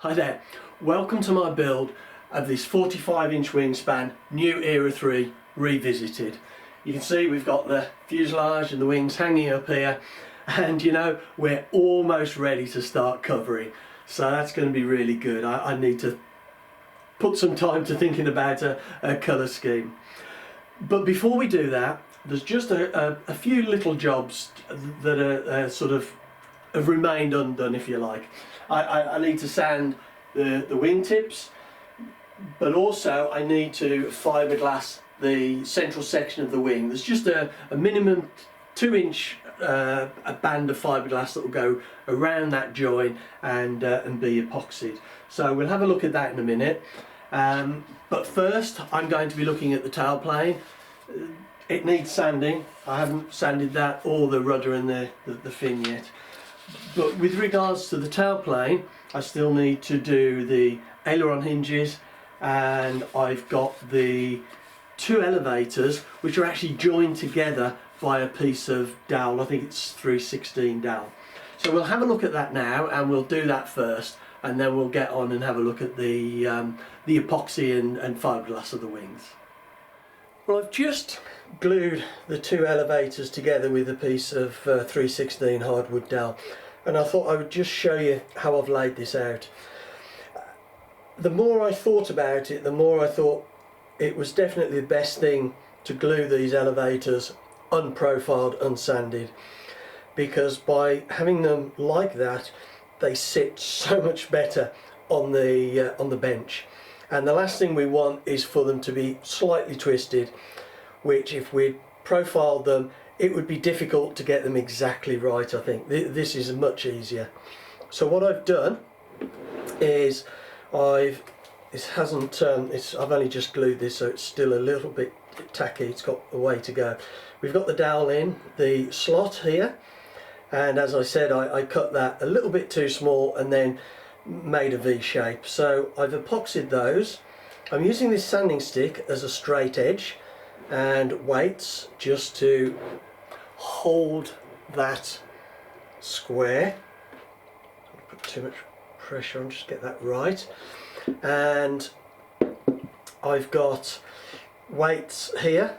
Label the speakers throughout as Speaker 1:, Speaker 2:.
Speaker 1: Hi there, welcome to my build of this 45-inch wingspan New Era 3 Revisited. You can see we've got the fuselage and the wings hanging up here, and you know, we're almost ready to start covering, so that's going to be really good. I need to put some time to thinking about a colour scheme. But before we do that, there's just a few little jobs that are sort of have remained undone, if you like. I need to sand the wingtips, but also I need to fiberglass the central section of the wing. There's just a minimum 2-inch a band of fiberglass that will go around that join and be epoxied. So we'll have a look at that in a minute. But first I'm going to be looking at the tailplane. It needs sanding. I haven't sanded that or the rudder and the fin yet. But with regards to the tailplane, I still need to do the aileron hinges, and I've got the 2 elevators which are actually joined together by a piece of dowel. I think it's 3/16 dowel. So we'll have a look at that now, and we'll do that first, and then we'll get on and have a look at the epoxy and fiberglass of the wings. Well, I've just glued the 2 elevators together with a piece of 3/16 hardwood dowel, and I thought I would just show you how I've laid this out. The more I thought about it, the more I thought it was definitely the best thing to glue these elevators unprofiled, unsanded, because by having them like that, they sit so much better on the bench. And the last thing we want is for them to be slightly twisted, which if we profiled them, it would be difficult to get them exactly right. I think this is much easier. So what I've done is I've only just glued this, so it's still a little bit tacky. It's got a way to go. We've got the dowel in the slot here, and as I said, I cut that a little bit too small and then made a V shape. So I've epoxied those. I'm using this sanding stick as a straight edge and weights just to hold that square. Don't put too much pressure on, just get that right. And I've got weights here,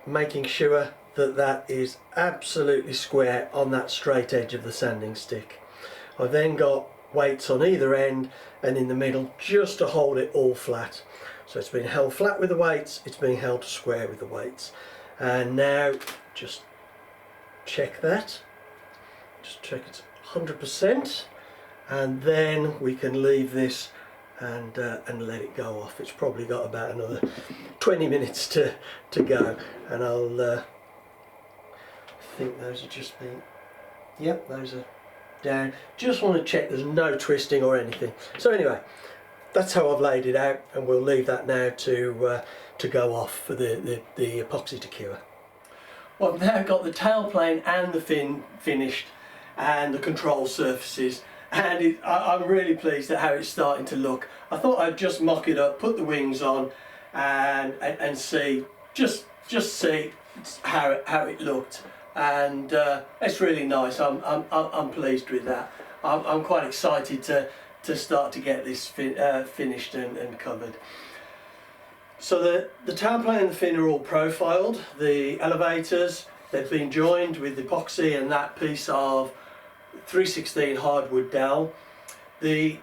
Speaker 1: making sure that that is absolutely square on that straight edge of the sanding stick. I've then got weights on either end and in the middle just to hold it all flat. So it's being held flat with the weights, it's being held square with the weights. And now just check that, just check it's 100%, and then we can leave this and let it go off. It's probably got about another 20 minutes to go, and I think those are just being, yep, those are down. Just want to check there's no twisting or anything. So anyway, that's how I've laid it out, and we'll leave that now to go off for the epoxy to cure. Well, I've now got the tailplane and the fin finished, and the control surfaces, and I'm really pleased at how it's starting to look. I thought I'd just mock it up, put the wings on, and see, just see how it looked. And it's really nice. I'm pleased with that. I'm quite excited to start to get this finished and covered. So the tailplane and the fin are all profiled. The elevators, they've been joined with epoxy and that piece of 3/16 hardwood dowel. The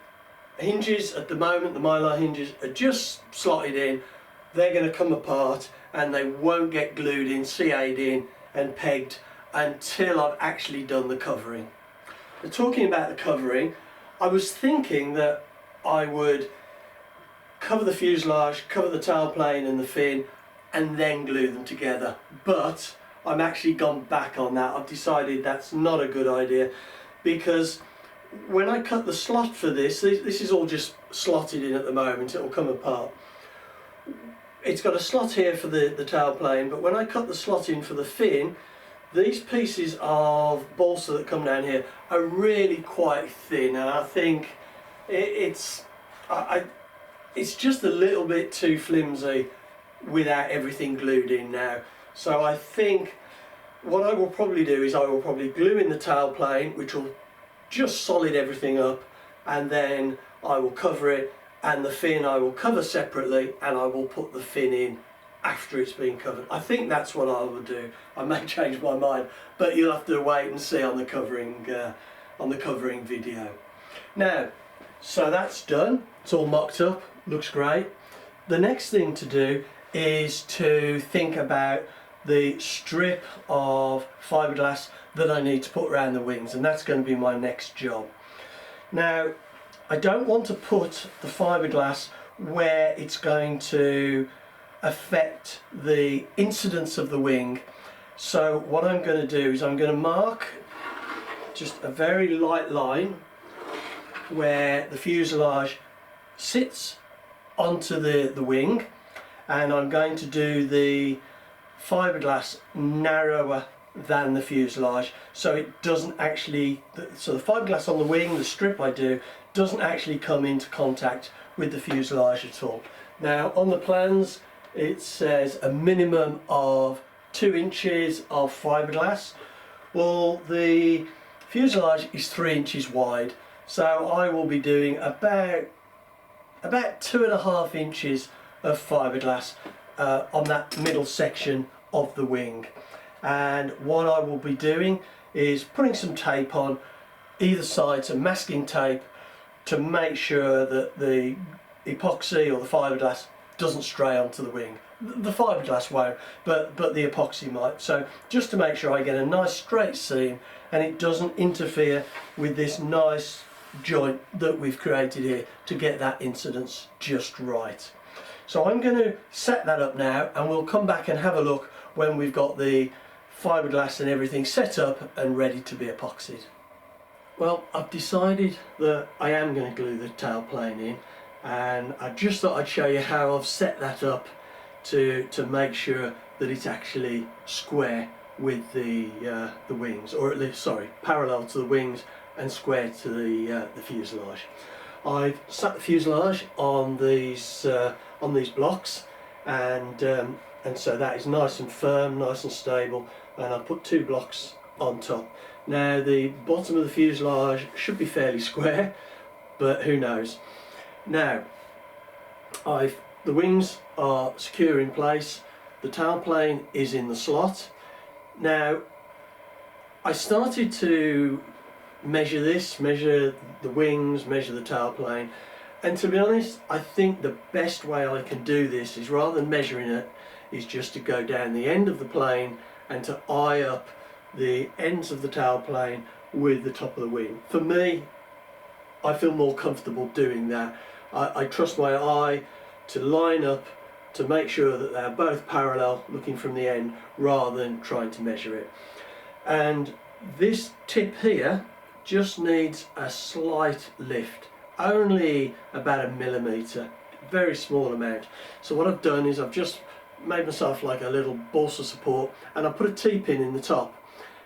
Speaker 1: hinges at the moment, the mylar hinges, are just slotted in. They're going to come apart and they won't get glued in, CA'd in and pegged until I've actually done the covering. But talking about the covering, I was thinking that I would cover the fuselage, cover the tailplane and the fin, and then glue them together. But I'm actually gone back on that. I've decided that's not a good idea, because when I cut the slot for this is all just slotted in at the moment, it will come apart. It's got a slot here for the tailplane, but when I cut the slot in for the fin, these pieces of balsa that come down here are really quite thin, and I think it's just a little bit too flimsy without everything glued in now. So I think what I will probably do is I will probably glue in the tailplane, which will just solid everything up, and then I will cover it, and the fin I will cover separately, and I will put the fin in after it's been covered. I think that's what I will do. I may change my mind, but you'll have to wait and see on the covering video. Now, so that's done. It's all mocked up. Looks great. The next thing to do is to think about the strip of fiberglass that I need to put around the wings, and that's going to be my next job. Now, I don't want to put the fiberglass where it's going to affect the incidence of the wing. So what I'm going to do is I'm going to mark just a very light line where the fuselage sits onto the wing, and I'm going to do the fiberglass narrower than the fuselage, so it doesn't actually, so the fiberglass on the wing, the strip I do, doesn't actually come into contact with the fuselage at all. Now on the plans it says a minimum of 2 inches of fiberglass. Well, the fuselage is 3 inches wide, so I will be doing about 2.5 inches of fiberglass on that middle section of the wing. And what I will be doing is putting some tape on either side, some masking tape, to make sure that the epoxy or the fiberglass doesn't stray onto the wing. The fiberglass won't, but the epoxy might. So just to make sure I get a nice straight seam and it doesn't interfere with this nice joint that we've created here, to get that incidence just right. So I'm going to set that up now, and we'll come back and have a look when we've got the fiberglass and everything set up and ready to be epoxied. Well, I've decided that I am going to glue the tailplane in, and I just thought I'd show you how I've set that up to make sure that it's actually square with the wings, or at least, sorry, parallel to the wings and square to the fuselage. I've sat the fuselage on these blocks, and so that is nice and firm, nice and stable, and I've put 2 blocks on top. Now the bottom of the fuselage should be fairly square, but who knows. Now the wings are secure in place, the tailplane is in the slot. Now I started to measure the wings, measure the tailplane, and to be honest, I think the best way I can do this is, rather than measuring it, is just to go down the end of the plane and to eye up the ends of the tailplane with the top of the wing. For me, I feel more comfortable doing that. I trust my eye to line up to make sure that they're both parallel looking from the end, rather than trying to measure it. And this tip here just needs a slight lift, only about 1 millimetre, very small amount. So what I've done is I've just made myself like a little balsa support, and I put a T-pin in the top,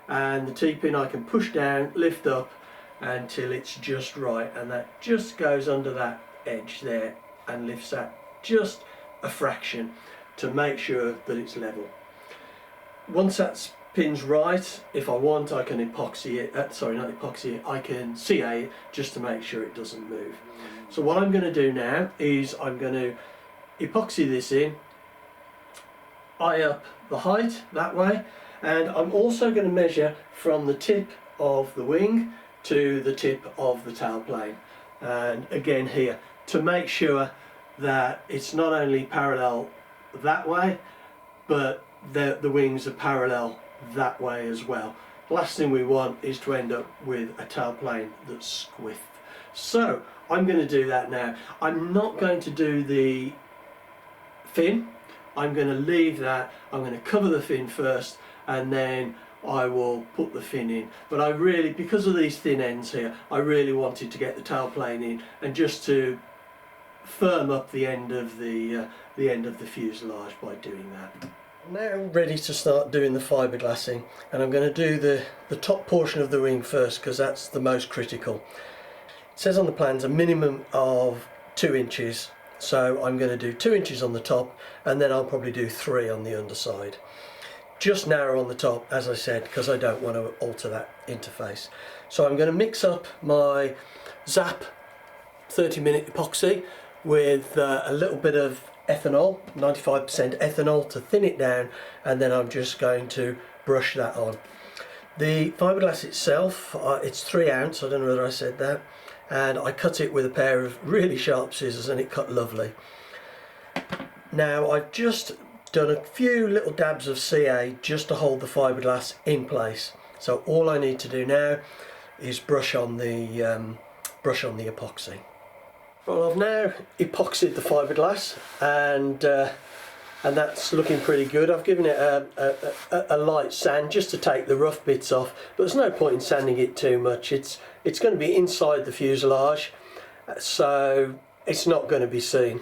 Speaker 1: and the T-pin I can push down, lift up until it's just right, and that just goes under that edge there and lifts that just a fraction to make sure that it's level. Once that's pin's right, if I want, I can epoxy it, sorry, not epoxy it, I can CA it just to make sure it doesn't move. So what I'm going to do now is I'm going to epoxy this in, eye up the height that way, and I'm also going to measure from the tip of the wing to the tip of the tailplane, and again here, to make sure that it's not only parallel that way, but the wings are parallel that way as well. The last thing we want is to end up with a tailplane that's squiff. So I'm going to do that now. I'm not going to do the fin. I'm going to leave that. I'm going to cover the fin first, and then I will put the fin in. But I really, because of these thin ends here, I really wanted to get the tailplane in, and just to firm up the end of the fuselage by doing that. I'm now ready to start doing the fiberglassing, and I'm going to do the top portion of the wing first, because that's the most critical. It says on the plans a minimum of 2 inches, so I'm going to do 2 inches on the top, and then I'll probably do 3 on the underside. Just narrow on the top, as I said, because I don't want to alter that interface. So I'm going to mix up my Zap 30-minute epoxy with a little bit of ethanol, 95% ethanol, to thin it down, and then I'm just going to brush that on. The fiberglass itself, it's 3 ounce, I don't know whether I said that, and I cut it with a pair of really sharp scissors and it cut lovely. Now I've just done a few little dabs of CA just to hold the fiberglass in place. So all I need to do now is brush on the epoxy. Well, I've now epoxied the fiberglass, and that's looking pretty good. I've given it a light sand just to take the rough bits off, but there's no point in sanding it too much. It's going to be inside the fuselage, so it's not going to be seen.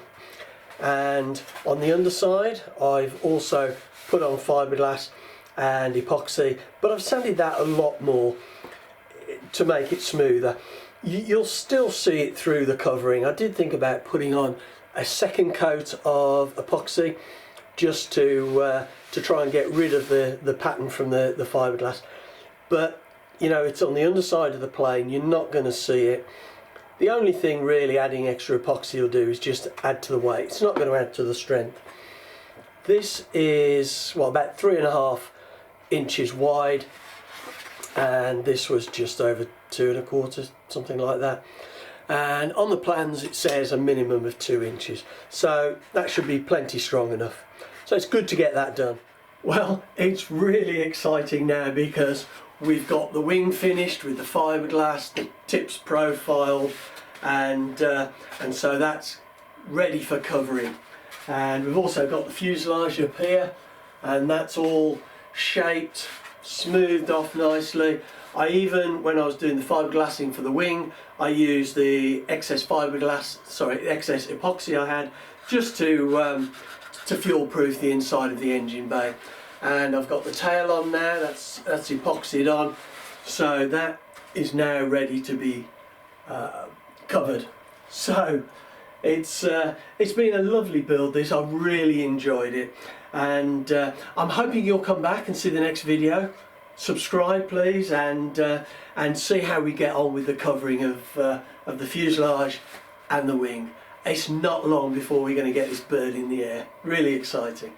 Speaker 1: And on the underside I've also put on fiberglass and epoxy, but I've sanded that a lot more to make it smoother. You'll still see it through the covering. I did think about putting on a second coat of epoxy just to try and get rid of the pattern from the fiberglass, but you know, it's on the underside of the plane, you're not going to see it. The only thing really adding extra epoxy will do is just add to the weight. It's not going to add to the strength. This is, well, about 3.5 inches wide, and this was just over 2.25, something like that. And on the plans it says a minimum of 2 inches, so that should be plenty strong enough. So it's good to get that done. Well, it's really exciting now because we've got the wing finished with the fiberglass, the tips profiled, and so that's ready for covering. And we've also got the fuselage up here, and that's all shaped, smoothed off nicely. I even, when I was doing the fiberglassing for the wing, I used the excess excess epoxy I had just to fuel-proof the inside of the engine bay. And I've got the tail on now, that's epoxied on, so that is now ready to be covered. So it's been a lovely build this, I've really enjoyed it, and I'm hoping you'll come back and see the next video. Subscribe please, and see how we get on with the covering of the fuselage and the wing. It's not long before we're going to get this bird in the air. Really exciting.